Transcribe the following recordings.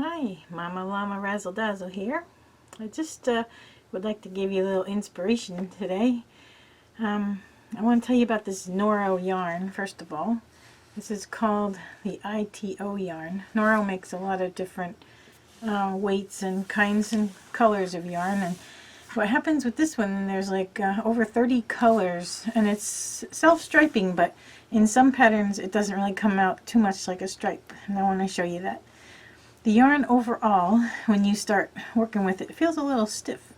Hi, Mama Llama Razzle Dazzle here. I just would like to give you a little inspiration today. I want to tell you about this Noro yarn, first of all. This is called the ITO yarn. Noro makes a lot of different weights and kinds and colors of yarn, and what happens with this one, there's like over 30 colors, and it's self-striping, but in some patterns it doesn't really come out too much like a stripe, and I want to show you that. The yarn overall, when you start working with it, feels a little stiff.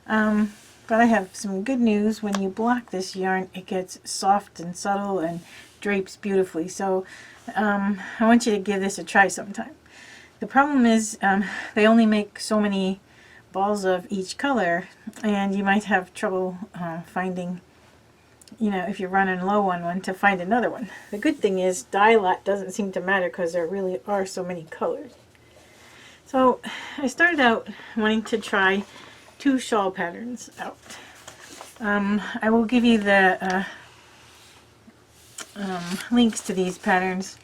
But I have some good news. When you block this yarn, it gets soft and subtle and drapes beautifully. So I want you to give this a try sometime. The problem is they only make so many balls of each color, and you might have trouble finding, if you're running low on one, to find another one. The good thing is dye lot doesn't seem to matter because there really are so many colors. So I started out wanting to try 2 shawl patterns out. I will give you the links to these patterns.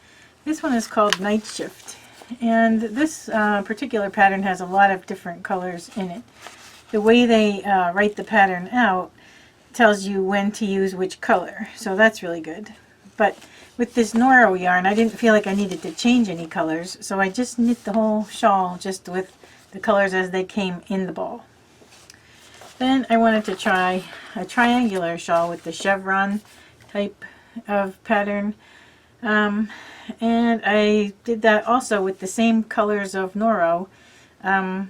This one is called NightShift, and this particular pattern has a lot of different colors in it. The way they write the pattern out tells you when to use which color, so that's really good. But with this Noro yarn, I didn't feel like I needed to change any colors, so I just knit the whole shawl just with the colors as they came in the ball. Then I wanted to try a triangular shawl with the chevron type of pattern, and I did that also with the same colors of Noro, and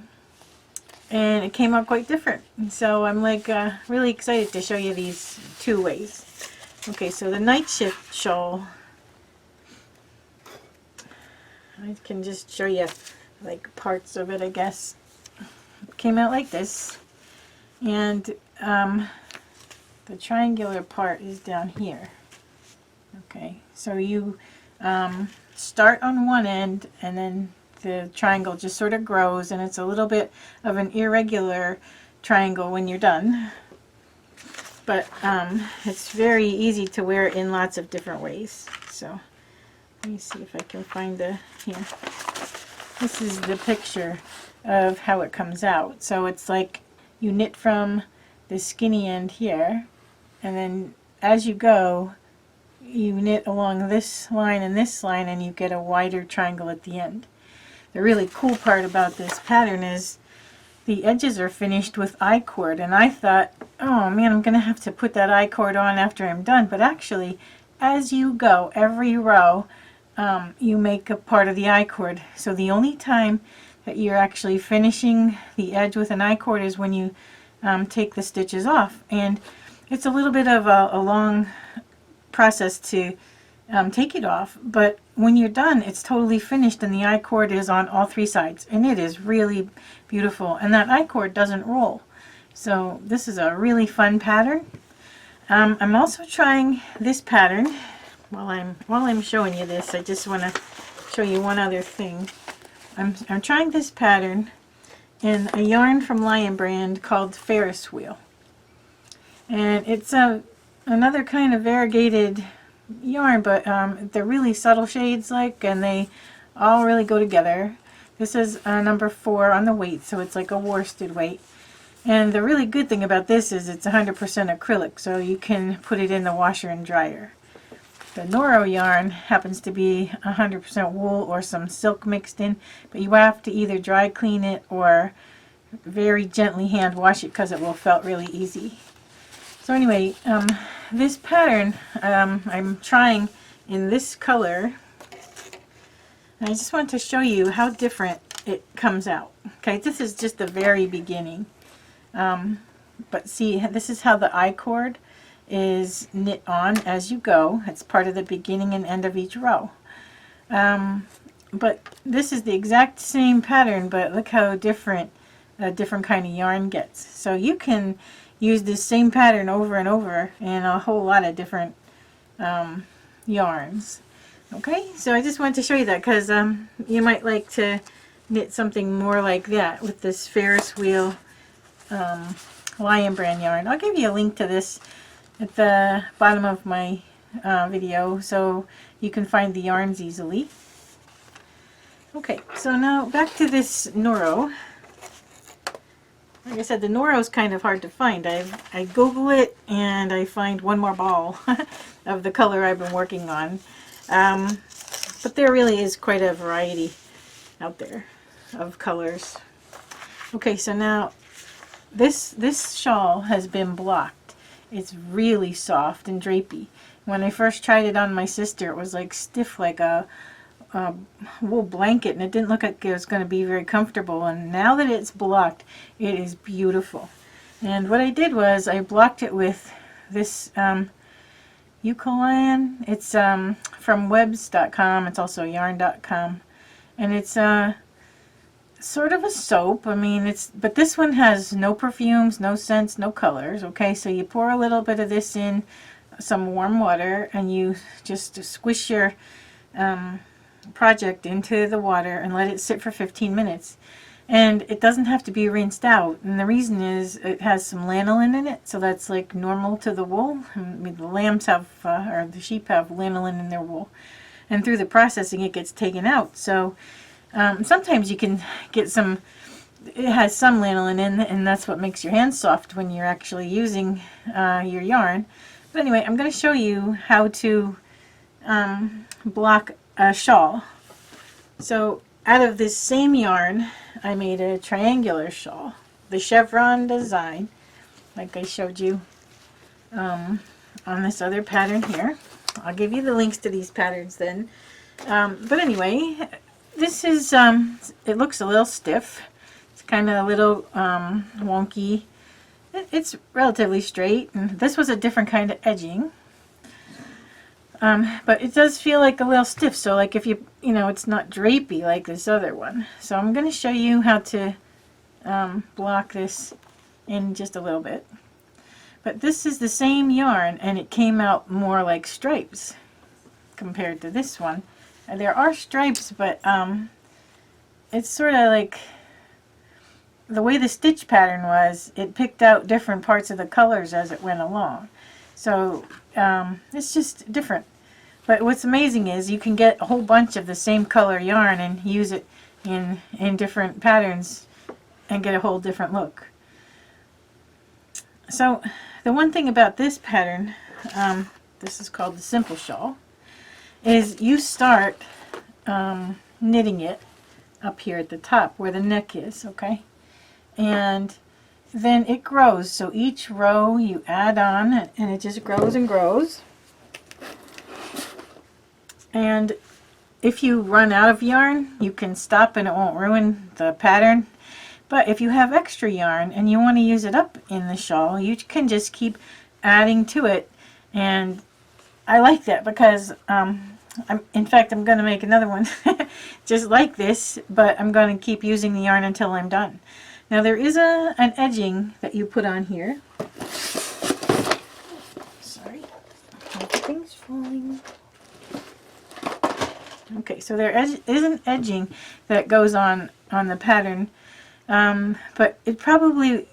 it came out quite different. So I'm like really excited to show you these 2 ways. Okay, so the NightShift shawl, I can just show you like parts of it, I guess. It came out like this, and the triangular part is down here. Okay, so you start on one end, and then the triangle just sort of grows, and it's a little bit of an irregular triangle when you're done. But it's very easy to wear in lots of different ways. So let me see if I can find here. This is the picture of how it comes out. So it's like you knit from the skinny end here, and then as you go, you knit along this line and this line, and you get a wider triangle at the end. The really cool part about this pattern is the edges are finished with I-cord, and I thought, oh man, I'm gonna have to put that I-cord on after I'm done, but actually as you go, every row you make a part of the I-cord. So the only time that you're actually finishing the edge with an I-cord is when you take the stitches off, and it's a little bit of a long process to take it off, but when you're done, it's totally finished, and the I-cord is on all 3 sides, and it is really beautiful, and that I-cord doesn't roll. So this is a really fun pattern. I'm also trying this pattern. While I'm showing you this, I just want to show you one other thing. I'm trying this pattern in a yarn from Lion Brand called Ferris Wheel, and it's another kind of variegated yarn, but they're really subtle shades, and they all really go together. This is number 4 on the weight, so it's like a worsted weight. And the really good thing about this is it's 100% acrylic, so you can put it in the washer and dryer. The Noro yarn happens to be 100% wool or some silk mixed in, but you have to either dry clean it or very gently hand wash it because it will felt really easy. So anyway, this pattern I'm trying in this color, and I just want to show you how different it comes out. Okay, this is just the very beginning, but see, this is how the I-cord is knit on as you go. It's part of the beginning and end of each row. But this is the exact same pattern, but look how different a different kind of yarn gets. So you can use this same pattern over and over in a whole lot of different yarns. Okay, so I just wanted to show you that because you might like to knit something more like that with this Ferris Wheel Lion Brand yarn. I'll give you a link to this at the bottom of my video so you can find the yarns easily. Okay, so now back to this Noro. Like I said, the Noro is kind of hard to find. I Google it and I find one more ball of the color I've been working on. But there really is quite a variety out there of colors. Okay, so now this shawl has been blocked. It's really soft and drapey. When I first tried it on my sister, it was like stiff like a wool blanket, and it didn't look like it was going to be very comfortable. And now that it's blocked, it is beautiful. And what I did was I blocked it with this Eucalyptus. It's from webs.com. It's also yarn.com, and it's sort of a soap. I mean, but this one has no perfumes, no scents, no colors. Okay, so you pour a little bit of this in some warm water, and you just squish your project into the water and let it sit for 15 minutes. And it doesn't have to be rinsed out, and the reason is it has some lanolin in it, so that's like normal to the wool. I mean, the lambs have or the sheep have lanolin in their wool, and through the processing it gets taken out. So sometimes you can get some, it has some lanolin in, and that's what makes your hands soft when you're actually using your yarn. But anyway, I'm going to show you how to block a shawl. So out of this same yarn, I made a triangular shawl, the chevron design, like I showed you on this other pattern here. I'll give you the links to these patterns then. But anyway, this is, it looks a little stiff. It's kind of a little wonky. It's relatively straight, and this was a different kind of edging. But it does feel like a little stiff, so like if you know, it's not drapey like this other one. So I'm going to show you how to block this in just a little bit. But this is the same yarn, and it came out more like stripes compared to this one. And there are stripes, but it's sort of like the way the stitch pattern was, it picked out different parts of the colors as it went along. So it's just different. But what's amazing is you can get a whole bunch of the same color yarn and use it in different patterns and get a whole different look. So the one thing about this pattern, this is called the simple shawl, is you start knitting it up here at the top where the neck is, okay? And then it grows. So each row you add on, and it just grows and grows. And if you run out of yarn, you can stop and it won't ruin the pattern. But if you have extra yarn and you want to use it up in the shawl, you can just keep adding to it. And I like that because, in fact, I'm going to make another one just like this, but I'm going to keep using the yarn until I'm done. Now there is an edging that you put on here. Sorry, everything's falling. Okay, so there is an edging that goes on the pattern, but it probably,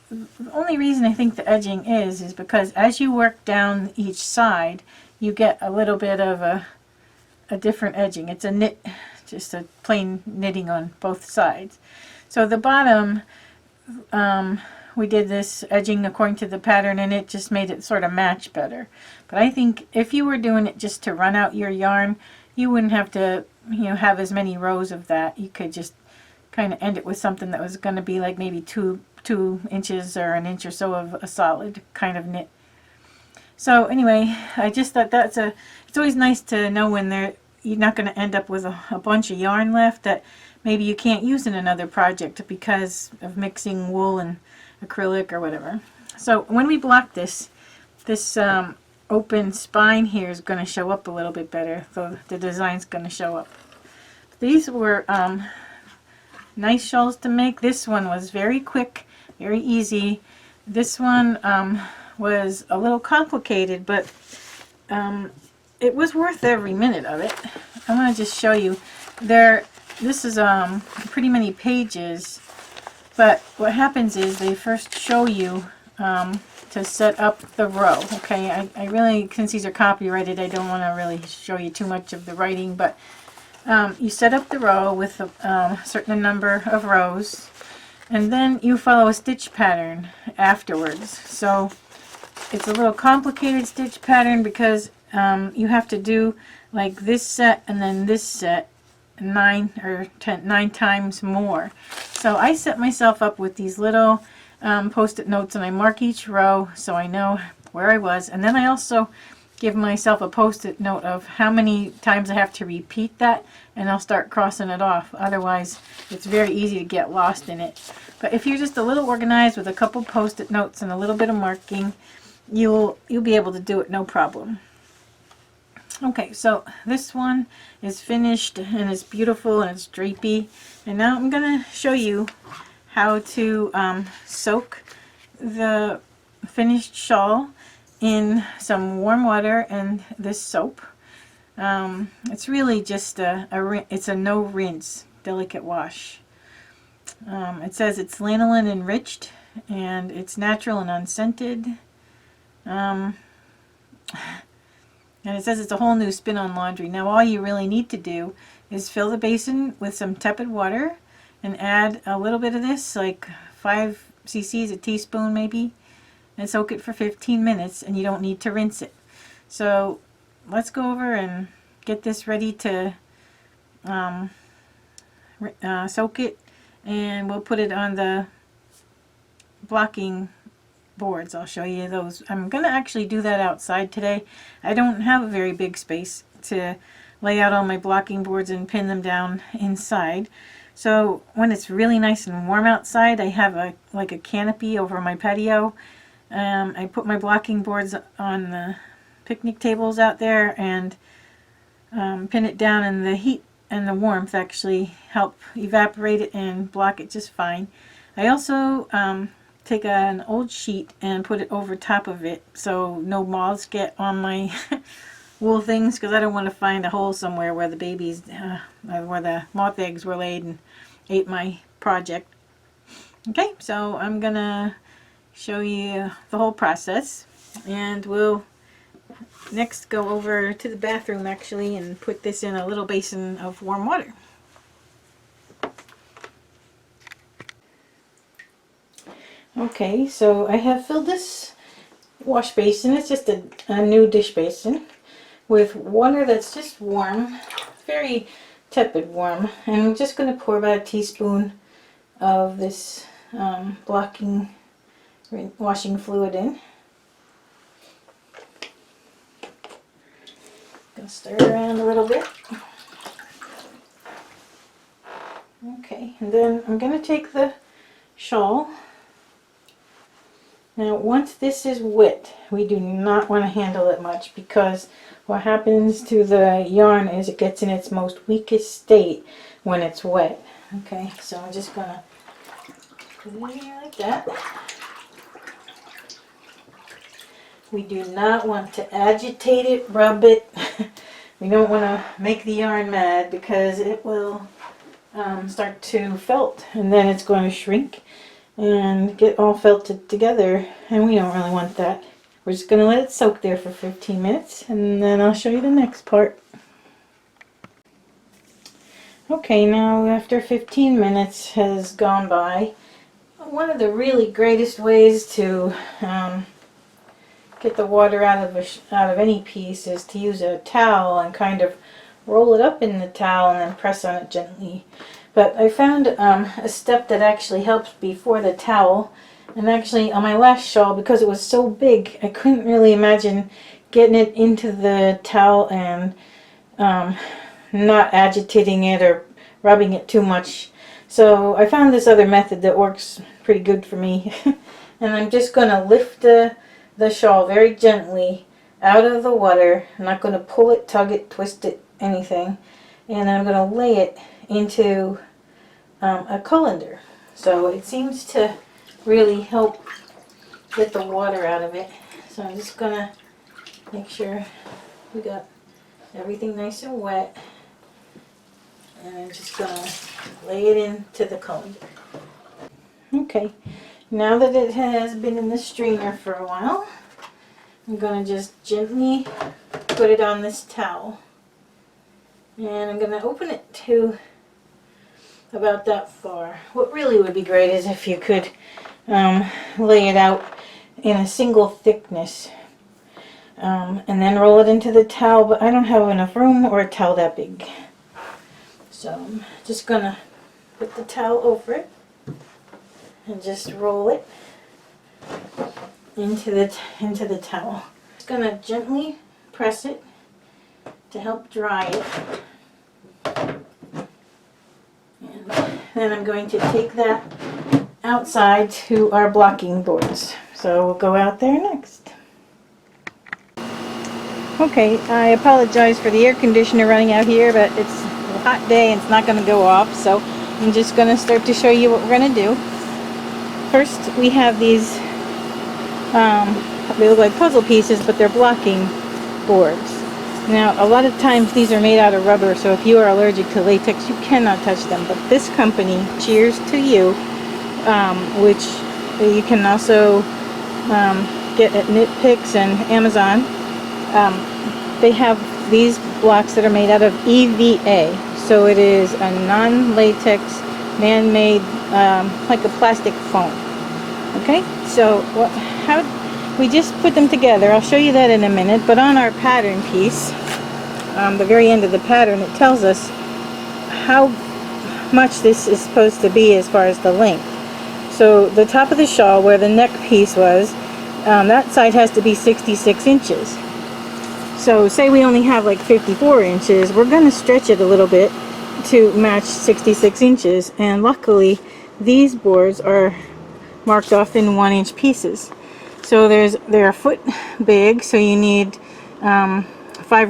the only reason I think the edging is because as you work down each side, you get a little bit of a different edging. It's a knit, just a plain knitting on both sides. So the bottom, we did this edging according to the pattern, and it just made it sort of match better. But I think if you were doing it just to run out your yarn, you wouldn't have to, have as many rows of that. You could just kind of end it with something that was going to be like maybe two inches or an inch or so of a solid kind of knit. So anyway, I just thought it's always nice to know when you're not going to end up with a bunch of yarn left that maybe you can't use in another project because of mixing wool and acrylic or whatever. So when we block this open spine here is going to show up a little bit better, so the design's going to show up. These were nice shawls to make. This one was very quick, very easy. This one was a little complicated, but it was worth every minute of it. I'm going to just show you. This is pretty many pages, but what happens is they first show you to set up the row. Okay, I really, since these are copyrighted, I don't want to really show you too much of the writing, but you set up the row with a certain number of rows, and then you follow a stitch pattern afterwards. So it's a little complicated stitch pattern because you have to do like this set and then this set 9 times more. So I set myself up with these little post-it notes, and I mark each row so I know where I was, and then I also give myself a post-it note of how many times I have to repeat that, and I'll start crossing it off. Otherwise it's very easy to get lost in it. But if you're just a little organized with a couple post-it notes and a little bit of marking, you'll be able to do it no problem. Okay, so this one is finished and it's beautiful and it's drapey, and now I'm gonna show you how to soak the finished shawl in some warm water and this soap. It's really just it's a no rinse delicate wash. It says it's lanolin enriched and it's natural and unscented. And it says it's a whole new spin on laundry. Now all you really need to do is fill the basin with some tepid water and add a little bit of this, like 5 cc's, a teaspoon maybe, and soak it for 15 minutes, and you don't need to rinse it. So let's go over and get this ready to soak it, and we'll put it on the blocking boards. I'll show you those. I'm gonna actually do that outside today. I don't have a very big space to lay out all my blocking boards and pin them down inside. So when it's really nice and warm outside, I have like a canopy over my patio. I put my blocking boards on the picnic tables out there and pin it down, and the heat and the warmth actually help evaporate it and block it just fine. I also take an old sheet and put it over top of it so no moths get on my wool things, because I don't want to find a hole somewhere where the babies, where the moth eggs were laid and ate my project. Okay, so I'm gonna show you the whole process, and we'll next go over to the bathroom actually and put this in a little basin of warm water. Okay, so I have filled this wash basin, it's just a new dish basin, with water that's just warm, very tepid warm, and I'm just going to pour about a teaspoon of this washing fluid in. Gonna stir it around a little bit. Okay, and then I'm going to take the shawl. Now once this is wet, we do not want to handle it much, because what happens to the yarn is it gets in its most weakest state when it's wet. Okay, so I'm just going to put it in here like that. We do not want to agitate it, rub it. We don't want to make the yarn mad, because it will start to felt, and then it's going to shrink and get all felted together, and we don't really want that. We're just going to let it soak there for 15 minutes, and then I'll show you the next part. Okay, now after 15 minutes has gone by, one of the really greatest ways to get the water out of any piece is to use a towel and kind of roll it up in the towel and then press on it gently. But I found a step that actually helps before the towel, and actually on my last shawl, because it was so big, I couldn't really imagine getting it into the towel and not agitating it or rubbing it too much. So I found this other method that works pretty good for me. And I'm just going to lift the shawl very gently out of the water. I'm not going to pull it, tug it, twist it, anything. And I'm going to lay it into a colander. So it seems to really help get the water out of it. So I'm just going to make sure we got everything nice and wet. And I'm just going to lay it into the colander. Okay, now that it has been in the strainer for a while, I'm going to just gently put it on this towel. And I'm going to open it to about that far. What really would be great is if you could lay it out in a single thickness and then roll it into the towel, but I don't have enough room or a towel that big. So I'm just going to put the towel over it and just roll it into the towel. Just going to gently press it to help dry it. And then I'm going to take that outside to our blocking boards. So we'll go out there next. Okay, I apologize for the air conditioner running out here, but it's a hot day and it's not going to go off, so I'm just going to start to show you what we're going to do. First, we have these, they look like puzzle pieces, but they're blocking boards. Now, a lot of times these are made out of rubber, so if you are allergic to latex, you cannot touch them. But this company, cheers to you, which you can also get at Knit Picks and Amazon. They have these blocks that are made out of EVA, so it is a non-latex, man-made, like a plastic foam. Okay, so how we just put them together. I'll show you that in a minute. But on our pattern piece, the very end of the pattern, it tells us how much this is supposed to be as far as the length. So the top of the shawl, where the neck piece was, that side has to be 66 inches. So say we only have like 54 inches, we're going to stretch it a little bit to match 66 inches. And luckily, these boards are marked off in 1-inch pieces. So they're a foot big, so you need 5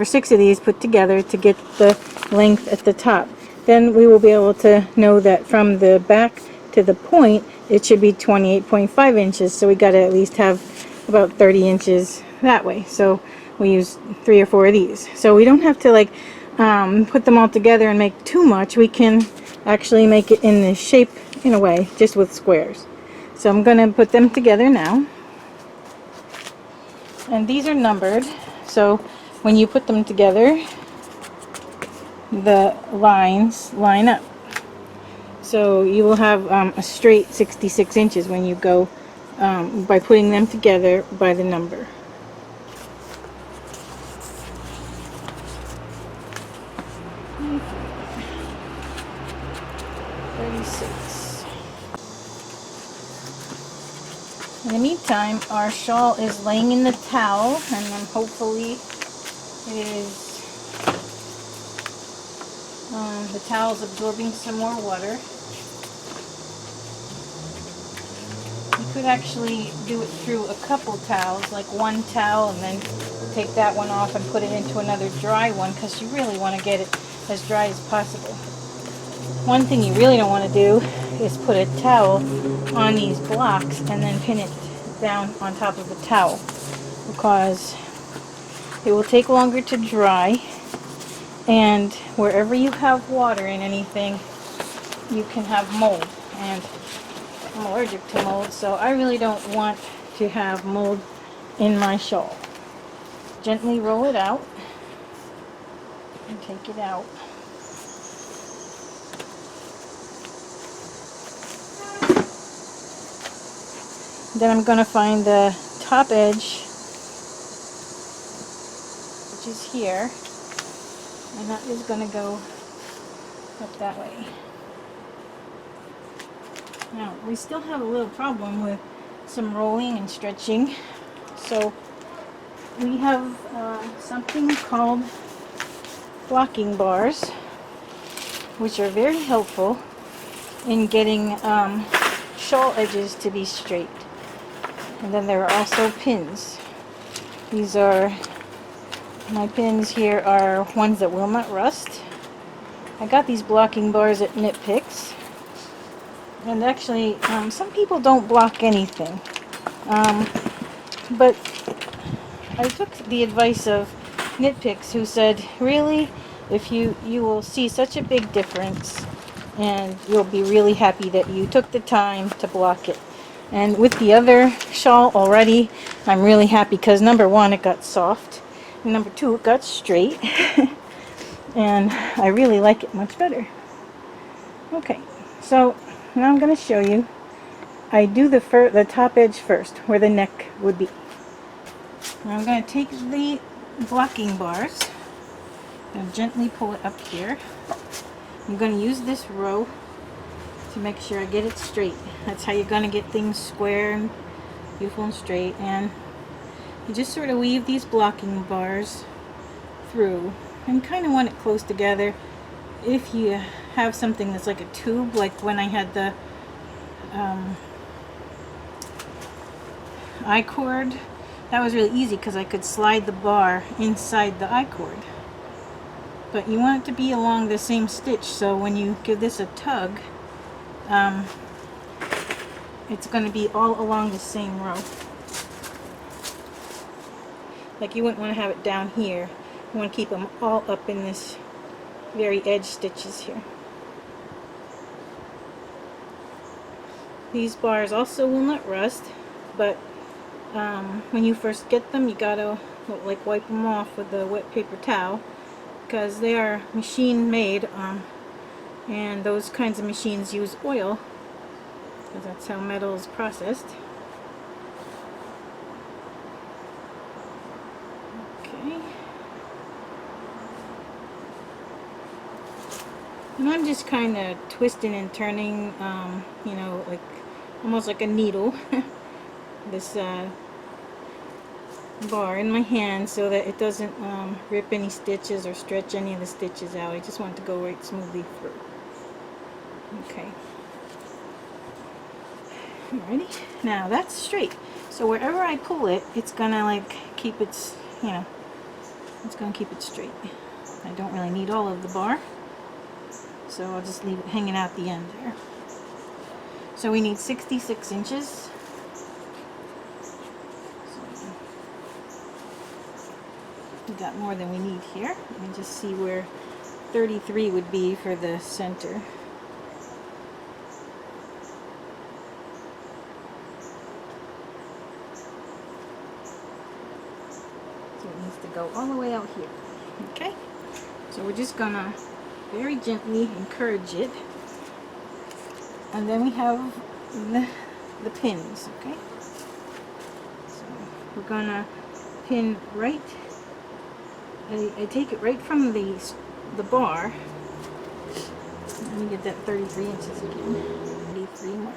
or 6 of these put together to get the length at the top. Then we will be able to know that from the back to the point, it should be 28.5 inches. So we got to at least have about 30 inches that way. So we use 3 or 4 of these. So we don't have to like put them all together and make too much. We can actually make it in this shape in a way, just with squares. So I'm going to put them together now. And these are numbered, so when you put them together, the lines line up. So you will have a straight 66 inches when you go by putting them together by the number. In the meantime, our shawl is laying in the towel, and then hopefully it is the towel's absorbing some more water. You could actually do it through a couple towels, like one towel and then take that one off and put it into another dry one, because you really want to get it as dry as possible. One thing you really don't want to do is put a towel on these blocks and then pin it down on top of the towel, because it will take longer to dry, and wherever you have water in anything, you can have mold, and I'm allergic to mold, so I really don't want to have mold in my shawl. Gently roll it out and take it out. Then I'm going to find the top edge, which is here, and that is going to go up that way. Now, we still have a little problem with some rolling and stretching, so we have something called blocking bars, which are very helpful in getting shawl edges to be straight. And then there are also pins. These are, my pins here are ones that will not rust. I got these blocking bars at Knit Picks. And actually, some people don't block anything. But I took the advice of Knit Picks, who said, really, if you will see such a big difference, and you'll be really happy that you took the time to block it. And with the other shawl already, I'm really happy, because number one, it got soft, and number two, it got straight. and I really like it much better. Okay, so now I'm going to show you. I do the top edge first, where the neck would be. Now I'm going to take the blocking bars and gently pull it up here. I'm going to use this row to make sure I get it straight. That's how you're going to get things square and beautiful and straight. And you just sort of weave these blocking bars through and kind of want it close together. If you have something that's like a tube, like when I had the I-cord, that was really easy because I could slide the bar inside the I-cord. But you want it to be along the same stitch, so when you give this a tug, it's going to be all along the same row. Like you wouldn't want to have it down here. You want to keep them all up in this very edge stitches here. These bars also will not rust, but when you first get them, you gotta like wipe them off with a wet paper towel, because they are machine made, and those kinds of machines use oil, because that's how metal is processed. Okay. And I'm just kind of twisting and turning, you know, like almost like a needle, this bar in my hand so that it doesn't rip any stitches or stretch any of the stitches out. I just want it to go right smoothly through. Okay. Alrighty. Now that's straight. So wherever I pull it, it's gonna like keep its, you know, it's gonna keep it straight. I don't really need all of the bar, so I'll just leave it hanging out the end there. So we need 66 inches. We got more than we need here. Let me just see where 33 would be for the center. So it needs to go all the way out here. Okay? So we're just gonna very gently encourage it. And then we have the pins, okay? So we're gonna pin right. I take it right from the bar. Let me get that 33 inches again. 33 mark.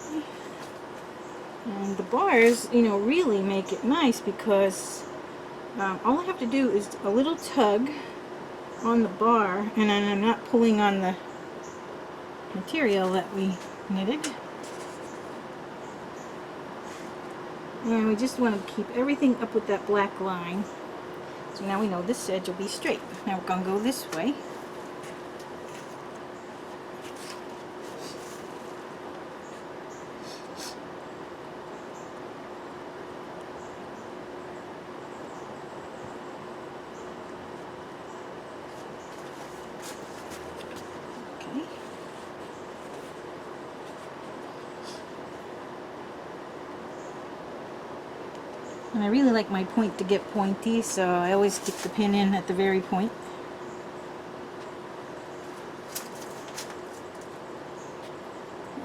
Okay. And the bars, you know, really make it nice because all I have to do is a little tug on the bar, and then I'm not pulling on the material that we knitted. And we just want to keep everything up with that black line. So now we know this edge will be straight. Now we're going to go this way. And I really like my point to get pointy, so I always stick the pin in at the very point.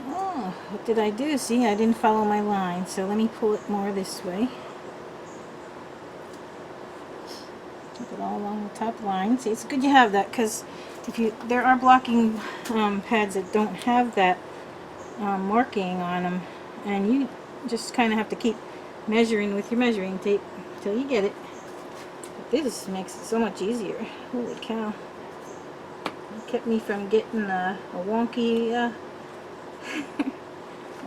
Oh, what did I do? See, I didn't follow my line, so let me pull it more this way. Keep it all along the top line. See, it's good you have that, because there are blocking pads that don't have that marking on them, and you just kind of have to keep measuring with your measuring tape until you get it. But this makes it so much easier. Holy cow. It kept me from getting a wonky a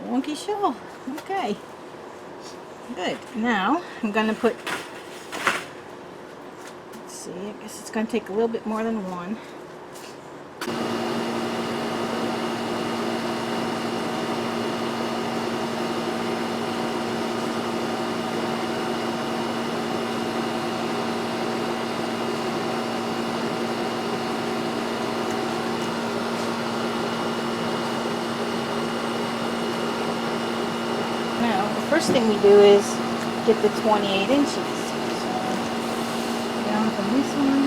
wonky shawl. Okay. Good. Now I'm gonna put, let's see, I guess it's gonna take a little bit more than one. first thing we do is get the 28 inches. So down from this one.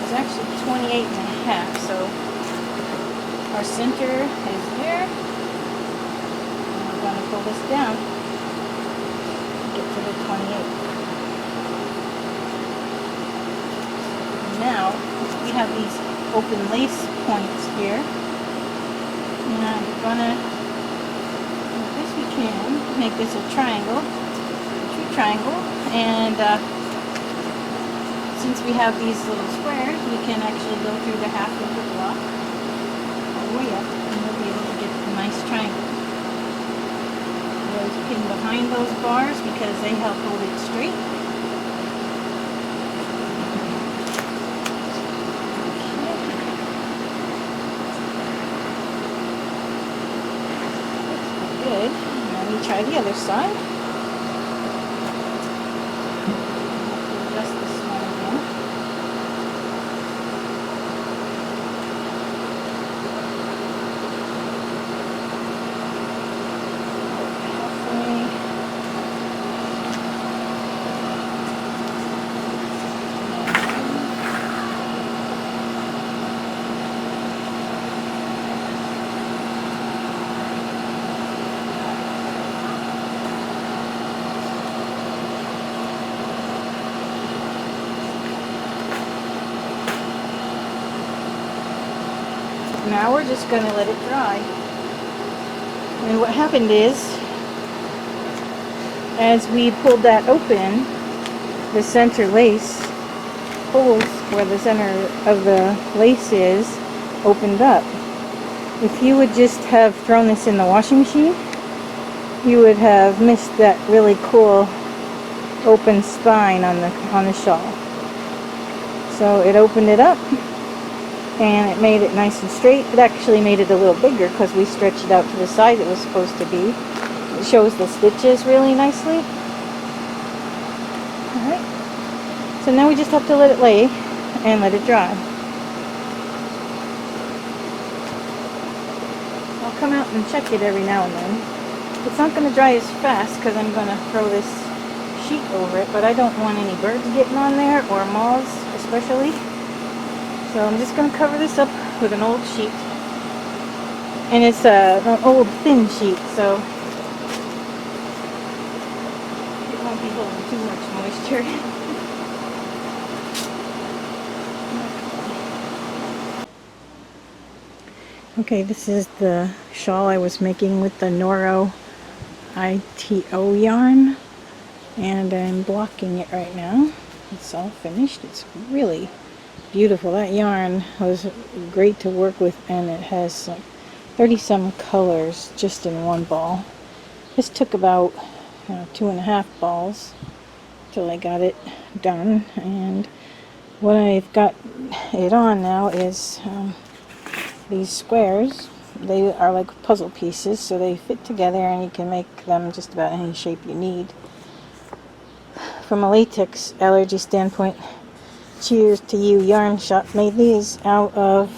It's actually 28 and a half, so our center is there. And we're going to pull this down to get to the 28. Now we have these open lace points here, and we're gonna, as best we can, make this a triangle, a true triangle, and since we have these little squares, we can actually go through the half of the block all the way up, and we'll be able to get a nice triangle. Always pin behind those bars because they help hold it straight. Good. Now we try the other side. Adjust this one again. Halfway. Now we're just going to let it dry. And what happened is, as we pulled that open, the center lace holes where the center of the lace is opened up. If you would just have thrown this in the washing machine, you would have missed that really cool open spine on the shawl. So it opened it up, and it made it nice and straight. It actually made it a little bigger because we stretched it out to the side it was supposed to be. It shows the stitches really nicely. Alright, so now we just have to let it lay and let it dry. I'll come out and check it every now and then. It's not going to dry as fast because I'm going to throw this sheet over it, but I don't want any birds getting on there, or moths especially. So I'm just going to cover this up with an old sheet. And it's an old thin sheet, so it won't be holding too much moisture. Okay, this is the shawl I was making with the Noro yarn. And I'm blocking it right now. It's all finished. It's really beautiful. That yarn was great to work with, and it has like 30 some colors just in one ball. This took about 2.5 balls till I got it done, and what I've got it on now is these squares. They are like puzzle pieces, so they fit together and you can make them just about any shape you need. From a latex allergy standpoint, cheers to you. Yarn Shop made these out of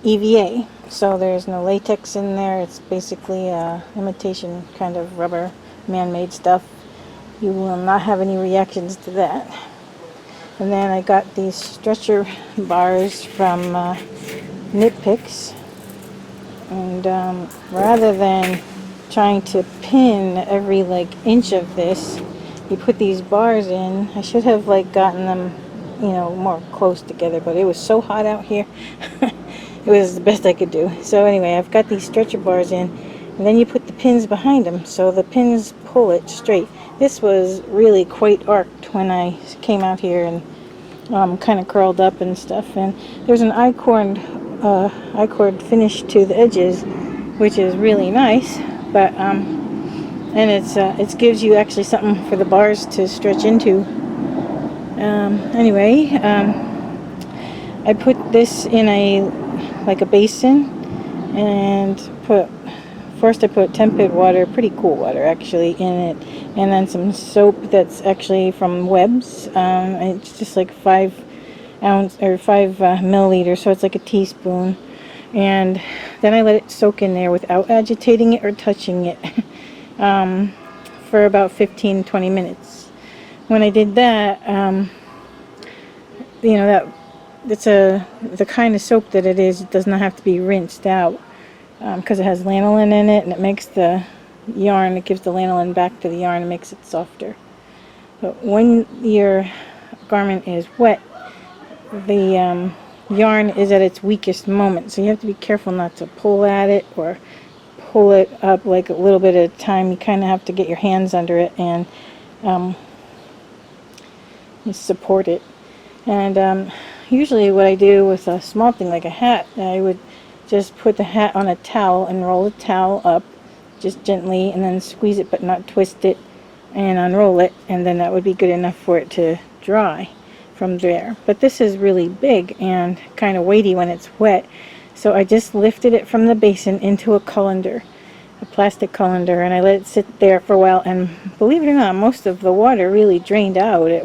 EVA, so there's no latex in there. It's basically imitation kind of rubber, man-made stuff. You will not have any reactions to that. And then I got these stretcher bars from Knit Picks, and rather than trying to pin every inch of this, you put these bars in. I should have gotten them, more close together, but it was so hot out here. It was the best I could do. So anyway, I've got these stretcher bars in, and then you put the pins behind them, so the pins pull it straight. This was really quite arched when I came out here, and kind of curled up and stuff. And there's an I-cord finish to the edges, which is really nice. But and it gives you actually something for the bars to stretch into. Anyway, I put this in a basin and put first I put tepid water, pretty cool water actually, in it, and then some soap that's actually from Webb's. It's just like 5 ounce or 5 milliliters, so it's like a teaspoon. And then I let it soak in there without agitating it or touching it for about 15-20 minutes. When I did that, you know, that's the kind of soap that it is. It does not have to be rinsed out because it has lanolin in it, and it makes the yarn, it gives the lanolin back to the yarn and makes it softer. But when your garment is wet, the yarn is at its weakest moment, so you have to be careful not to pull at it or pull it up like a little bit at a time. You kind of have to get your hands under it and support it. And usually what I do with a small thing like a hat, I would just put the hat on a towel and roll the towel up just gently and then squeeze it but not twist it and unroll it, and then that would be good enough for it to dry from there. But this is really big and kind of weighty when it's wet, so I just lifted it from the basin into a colander, a plastic colander, and I let it sit there for a while, and believe it or not, most of the water really drained out. I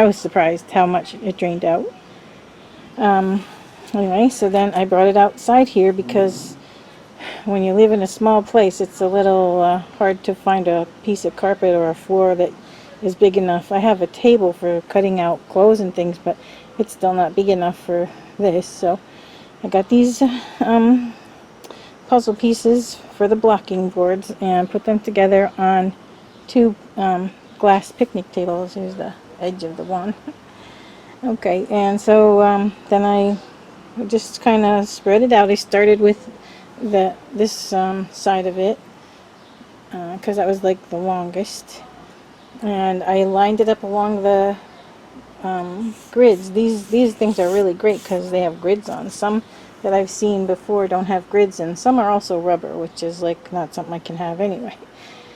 was surprised how much it drained out. Anyway, so then I brought it outside here because when you live in a small place, it's a little hard to find a piece of carpet or a floor that is big enough. I have a table for cutting out clothes and things, but it's still not big enough for this. So I got these puzzle pieces for the blocking boards and put them together on 2 glass picnic tables. Here's the edge of the one. Okay, and so then I just kind of spread it out. I started with this side of it because that was like the longest, and I lined it up along the grids. These things are really great because they have grids on. Some that I've seen before don't have grids, and some are also rubber, which is like not something I can have anyway.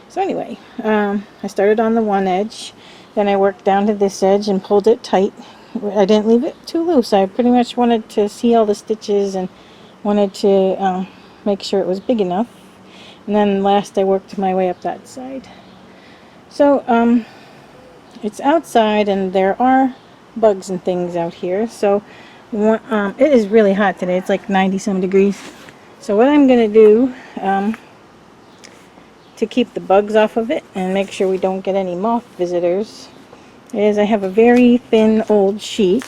So anyway, I started on the one edge, then I worked down to this edge and pulled it tight. I didn't leave it too loose. I pretty much wanted to see all the stitches and wanted to make sure it was big enough. And then last I worked my way up that side. So it's outside and there are bugs and things out here. So it is really hot today. It's like 90 some degrees. So what I'm going to do to keep the bugs off of it and make sure we don't get any moth visitors is I have a very thin old sheet,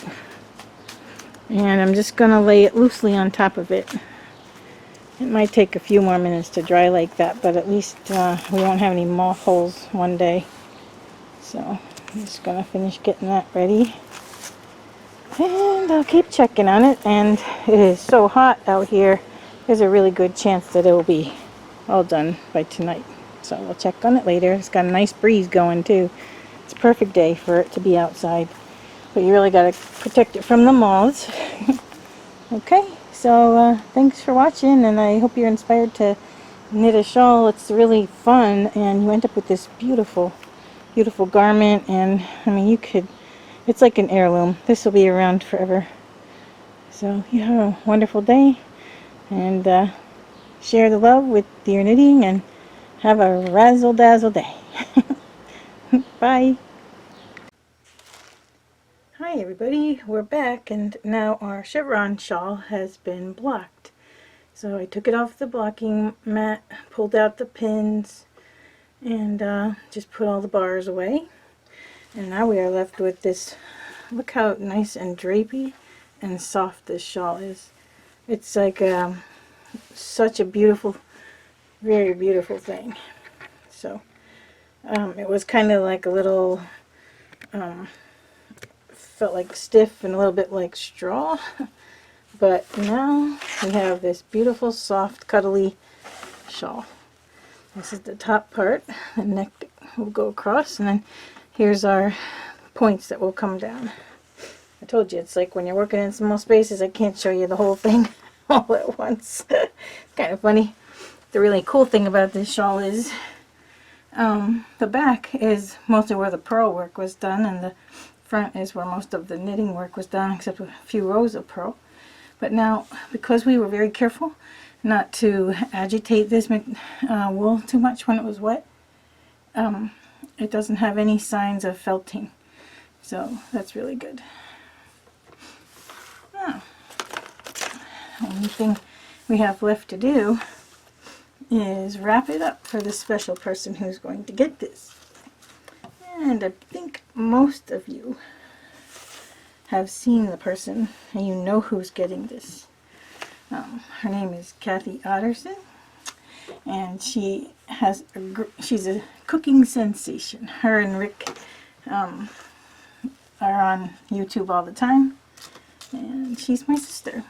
and I'm just going to lay it loosely on top of it. It might take a few more minutes to dry like that, but at least we won't have any moth holes one day. So I'm just going to finish getting that ready, and I'll keep checking on it. And it is so hot out here, there's a really good chance that it will be all done by tonight. So we'll check on it later. It's got a nice breeze going too. It's a perfect day for it to be outside, but you really got to protect it from the moths. Okay, so thanks for watching, and I hope you're inspired to knit a shawl. It's really fun, and you end up with this beautiful, beautiful garment. And I mean, it's like an heirloom. This will be around forever. So you have a wonderful day, and share the love with your knitting, and have a razzle-dazzle day. Bye. Hi everybody, we're back, and now our Chevron shawl has been blocked. So I took it off the blocking mat, pulled out the pins, and just put all the bars away. And now we are left with this. Look how nice and drapey and soft this shawl is. It's like such a beautiful, very beautiful thing. So it was kind of like a little felt like stiff and a little bit like straw, but now we have this beautiful, soft, cuddly shawl. This is the top part. The neck will go across, and then here's our points that will come down. I told you, it's like when you're working in small spaces, I can't show you the whole thing all at once. It's kind of funny. The really cool thing about this shawl is the back is mostly where the purl work was done, and the front is where most of the knitting work was done, except a few rows of purl. But now, because we were very careful not to agitate this wool too much when it was wet. It doesn't have any signs of felting, so that's really good. Now, the only thing we have left to do is wrap it up for the special person who's going to get this. And I think most of you have seen the person and you know who's getting this. Her name is Kathy Otterson, and she's a cooking sensation. Her and Rick are on YouTube all the time, and she's my sister.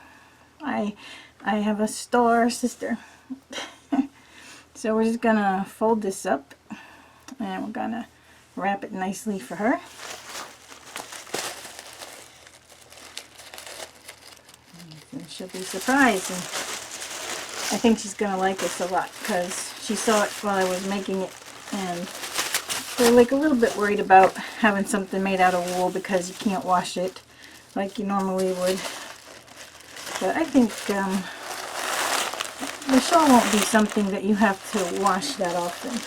I have a star sister. So we're just gonna fold this up and we're gonna wrap it nicely for her. And she'll be surprised, and I think she's gonna like this a lot because she saw it while I was making it, and they're like a little bit worried about having something made out of wool because you can't wash it like you normally would. But I think the shawl won't be something that you have to wash that often.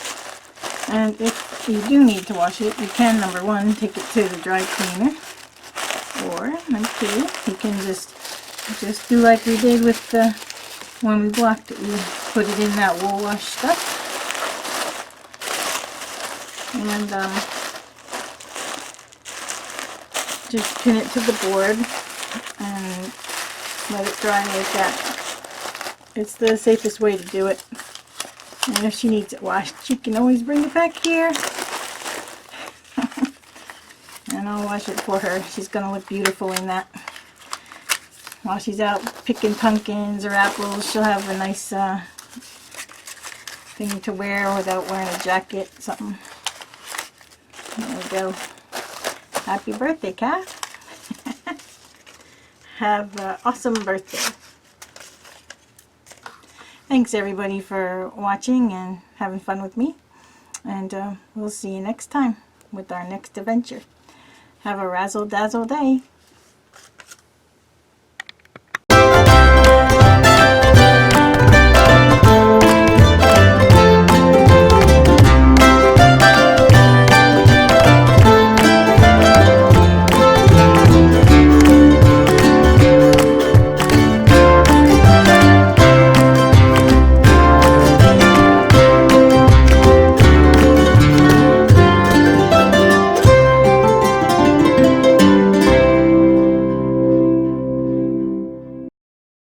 And if you do need to wash it, you can, number one, take it to the dry cleaner. Or, number two, you can just do like we did with the when we blocked it. We put it in that wool wash stuff. And just pin it to the board and let it dry like that. It's the safest way to do it. And if she needs it washed, she can always bring it back here. And I'll wash it for her. She's going to look beautiful in that. While she's out picking pumpkins or apples, she'll have a nice thing to wear without wearing a jacket, something. There we go. Happy birthday, Kat. Have an awesome birthday. Thanks everybody for watching and having fun with me. And we'll see you next time with our next adventure. Have a razzle-dazzle day.